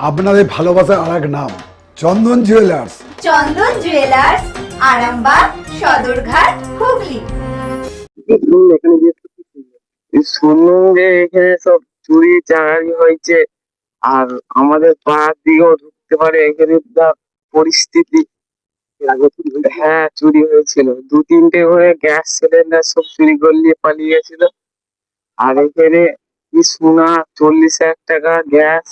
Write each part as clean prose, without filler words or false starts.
আপনাদের ভালোবাসার আর এক নাম চন্দন জুয়েলার্স। চন্দন জুয়েলার্স, আরামবাগ, সদরঘাট, হুগলি। শুনুন যে এখানে সব চুরি চাকারি হয়েছে, আর আমাদের পাড়ার দিকেও ঢুকতে পারে। এখানে যা পরিস্থিতি, হ্যাঁ চুরি হয়েছিল, 2-3টে করে গ্যাস সিলিন্ডার সব চুরি করলিয়ে পালিয়ে গেছিল। আর এখানে কি সোনা 40,000 টাকা, গ্যাস,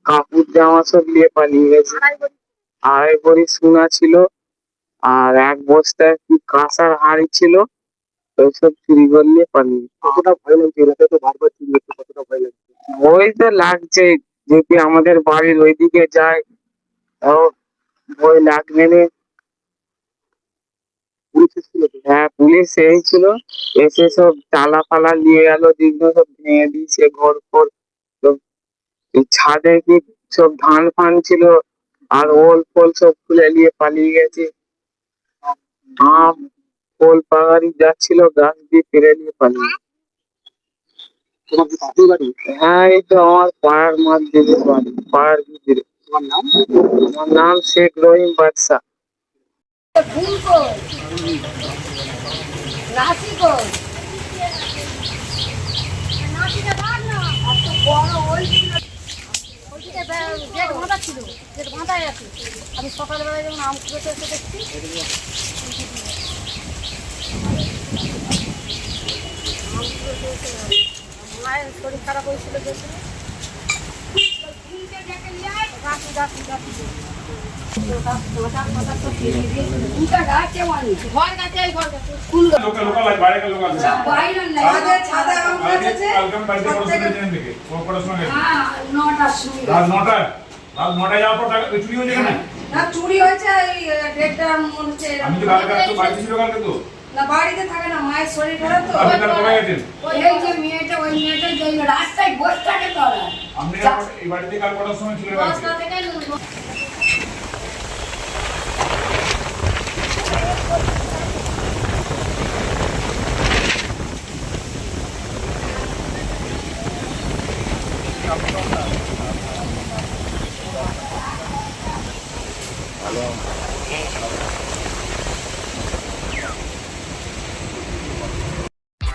কাপড় জামা সব নিয়ে পালিয়ে গেছে। 2.5 ভরি সোনা ছিল, আর 1 বস্তা কি কাঁসার হাঁড়ি ছিল, ওইসব চুরি করলে পালিয়ে। কতটা ভয় লাগছে? এলাকা তো বারবার চুরি হচ্ছে, কতটা ভয় লাগছে? ভয় তো লাগছে, যদি আমাদের বাড়ির ওইদিকে যায় তাও ভয় লাগবে না। পুলিশ এসেছিল? হ্যাঁ পুলিশ এসেছিল, এসে সব চালা ফালা নিয়ে গেল, যেগুলো সব ভেঙে দিয়েছে ঘর ফর সব। এই ছাদে কি সব ধান ফান ছিল, আর ওল ফল সব খুলে নিয়ে পালিয়ে গেছে। আম ফল পাহাড়ি যাচ্ছিল, গাছ দিয়ে পেরে নিয়ে পালিয়ে। তোমার কি পাশের বাড়ি? হ্যাঁ এই তো আমার পাড়ার মধ্যে বাড়ি, পাড়ার ভিতরে। তোমার নাম? আমার নাম শেখ রহিম বাদশা। আমি সকালবেলায় যেমন আম কুড়োতে এসে দেখছি মায়ের শরীর খারাপ হয়েছিল, গেছিল চুরি হয়েছে। না বাড়িতে থাকে না, মায়ের শরীর খারাপ তো। এই যে মেয়েটা, ওই মেয়েটা যে রাস্তায় বসে থাকে তো। এই বাড়িতে কাল কটার সময় ছিল?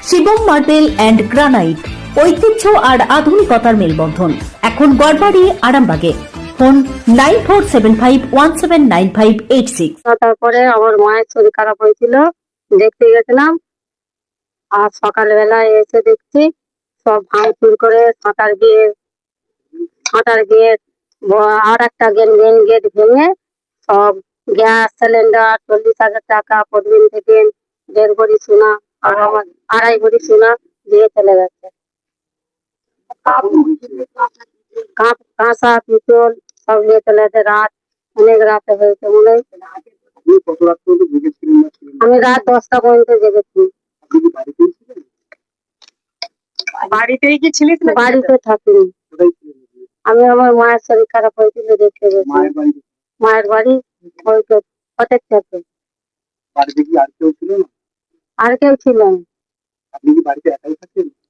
শিবম মার্বেল অ্যান্ড গ্রানাইট, ঐতিহ্য আর আধুনিকতার মেলবন্ধন, এখন গড়বাড়ি, আরামবাগে। ফোন 9475179586। তারপরে আমার মায়ের শরীর খারাপ হয়েছিল, দেখতে গেছিলাম। আর সকালবেলায় এসে দেখছি সব ভাঙচুর করে সাঁতার গেট আর একটা মেন গেট ভেঙে সব গ্যাস সিলিন্ডার, 40,000 টাকা, প্রতিদিন থেকে 1.5 ভরি সোনা আর আমার 2.5 ভরি সোনা দিয়ে চলে গেছে। কাঁসা পিতল সব নিয়ে চলে গেছে। রাত অনেক রাতে হয়েছে মনে হয়। আমি রাত 10টা পর্যন্ত জেগেছি। বাড়িতেই কি ছিলিস? বাড়িতে থাকিনি, আমি আমার মায়ের শরীর খারাপ হয়েছিল দেখতে গেছি। মায়ের বাড়ি হয়তো প্রত্যেক থেকে। আর কেউ ছিল না।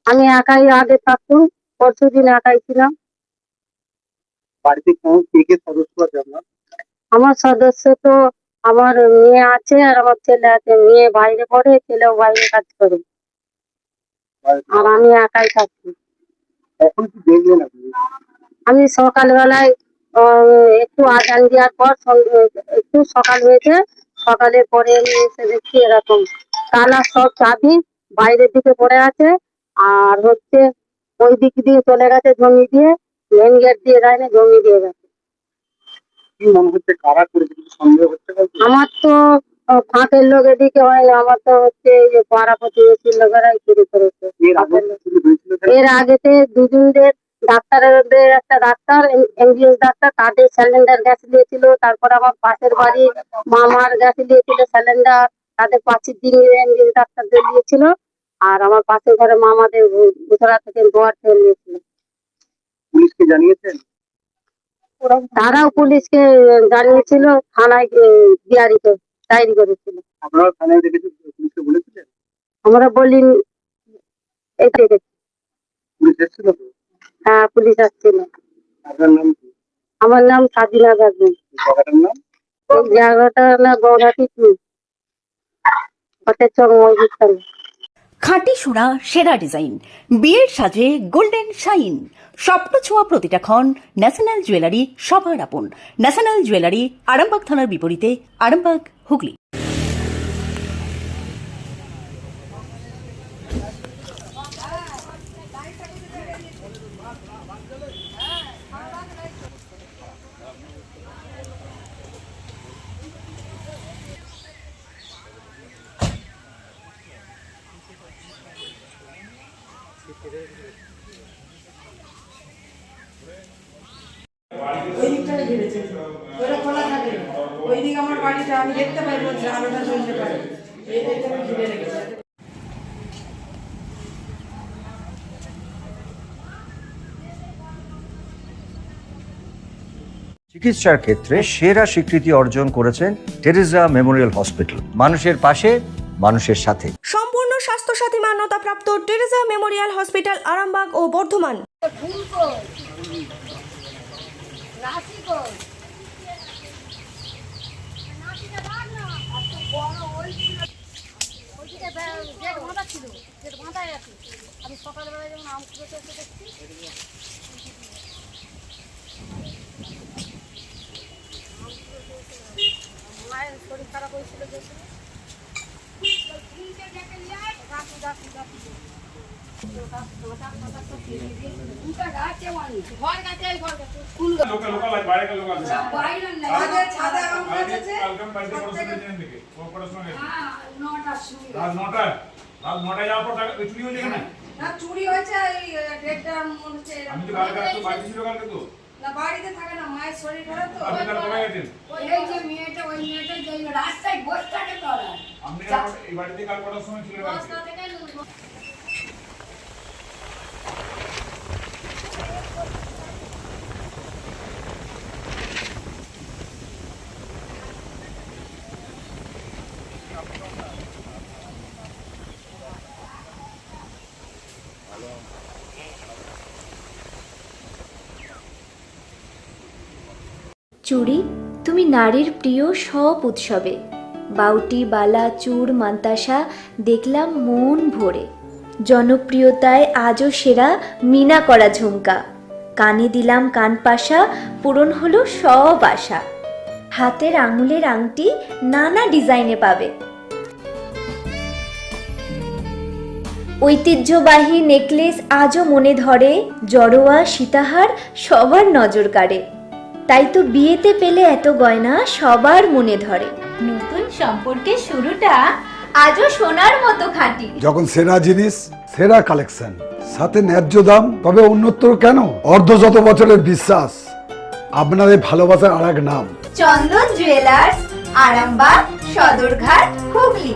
আমি একাই আগে থাকতাম, পরশু দিন একাই ছিলাম। আমার সদস্য তো আমার মেয়ে আছে আর আমার ছেলে আছে। মেয়ে বাইরে পড়ে, ছেলেও বাইরে কাজ করে, আর আমি একাই থাকি। আমি সকালবেলায় একটু আজান দেওয়ার পর একটু সকাল হয়েছে, সকালের পরে আমি এসে দেখছি এরকম তালা সব চাবি বাইরের দিকে পড়ে আছে, আর হচ্ছে ওই দিক দিয়ে চলে গেছে জমি দিয়ে, মেন গেট দিয়ে যায়নি, জমি দিয়ে গেছে। আমার তো ফাঁকের লোক এদিকে হয় না, আমার তো হচ্ছে এই যে পাড়া প্রতিবেশীর লোকেরাই চুরি করেছে। এর আগেতে দুজনদের ডাক্তারের একটা ডাক্তার, এমবিবিএস ডাক্তার, তাদের সিলিন্ডার গ্যাস দিয়েছিল। তারপর আমার পাশের বাড়ি মামার গ্যাস দিয়েছিল সিলিন্ডার, তাদের 5 দিন এমবিবিএস ডাক্তারদের দিয়েছিল। আর আমার পাশের ঘরে মামাদের গুজরাট থেকে দোয়ার তেল দিয়েছিল। পুলিশকে জানিয়েছেন? তারাও পুলিশকে জানিয়েছিল, থানায় ডিআরিতে ডায়েরি করেছিল। আপনারা থানায় দেখেছেন? পুলিশকে বলেছিলেন? আমরা বলিনি। এই দেখেছি। পুলিশ এসেছিল তো? হ্যাঁ পুলিশ আসছিল। আপনার নাম কি? আমার নাম সাজিনা বেগম। এই জায়গাটা না গৌহাটি ফতেচক মসজিদ সামনে। খাঁটি সোনা সেরা ডিজাইন, বিয়ের সাজে গোল্ডেন শাইন, স্বপ্ন ছোঁয়া প্রতিটা ক্ষণ। ন্যাশনাল জুয়েলারি সবার আপন। ন্যাশনাল জুয়েলারি, আরামবাগ থানার বিপরীতে, আরামবাগ, হুগলি। ওই দিকটাকে ঘিরেছে, ওটা খোলা থাকে। ওই দিক আমার বাড়িটা, আমি দেখতে পাই বলছে আলোটা জ্বলতে পারে, এই দিকটাকে ঘিরে রেখেছে। চিকিৎসার ক্ষেত্রে সেরা স্বীকৃতি অর্জন করেছেন টেরেজা মেমোরিয়াল হসপিটাল। মানুষের পাশে, মানুষের সাথে। সম্পূর্ণ স্বাস্থ্যসাথী মান্যতাপ্রাপ্ত টেরেজা মেমোরিয়াল হসপিটাল, আরামবাগ ও বর্ধমান। আমি সকালবেলা যেমন আম কুড়োতে এসে দেখছি, মায়ের শরীর খারাপ হয়েছিল যে লোকাল আছে, বাইরে লোক আছে। বাইরের না, আমাদের ছাদে আম গাছেছে। কালকে বাড়িতে পড়াশোনা জেনে দিকে ও পড়াশোনা গেছে হ্যাঁ, 9টার সময়। রাত 9টায় যাওয়ার পর টাকা চুরি হয়েছে কেন? না, চুরি হয়েছে এই 1:30 মনে হচ্ছে। আমি তো কালকে তো বাড়িতে ছিল কালকে তো। না, বাড়িতে থাকে না, মায়ের শরীর খারাপ তো। আপনি কাল কোথায় গেছেন? এই যে মেয়েটা, ওই মেয়েটা যে রাস্তায় বসে থাকে তো ওরা। আপনি এই বাড়িতে কাল কটার সময় ছিল কালকে? চুড়ি, তুমি নারীর প্রিয় সব উৎসবে। বাউটি, বালা, চূড়, মান্তাসা দেখলাম মন ভরে। জনপ্রিয়তায় আজও সেরা মিনা করা ঝুমকা। কানে দিলাম কানপাশা, পূরণ হলো সব আশা। হাতের আঙুলের আংটি নানা ডিজাইনে পাবে। ঐতিহ্যবাহী নেকলেস আজও মনে ধরে। জড়োয়া, সীতাহার সবার নজর কাড়ে। তাই তো বিয়েতে পেলে এত গয়না সবার মনে ধরে। নতুন সম্পর্কের শুরুটা আজও সোনার মতো খাঁটি। যখন সেরা জিনিস, সেরা কালেকশন, সাথে ন্যায্য দাম, তবে উন্নতর কেন? অর্ধশত বছরের বিশ্বাস, আপনাদের ভালোবাসার আর এক নাম চন্দন জুয়েলার্স, আরামবাগ, সদরঘাট, হুগলি।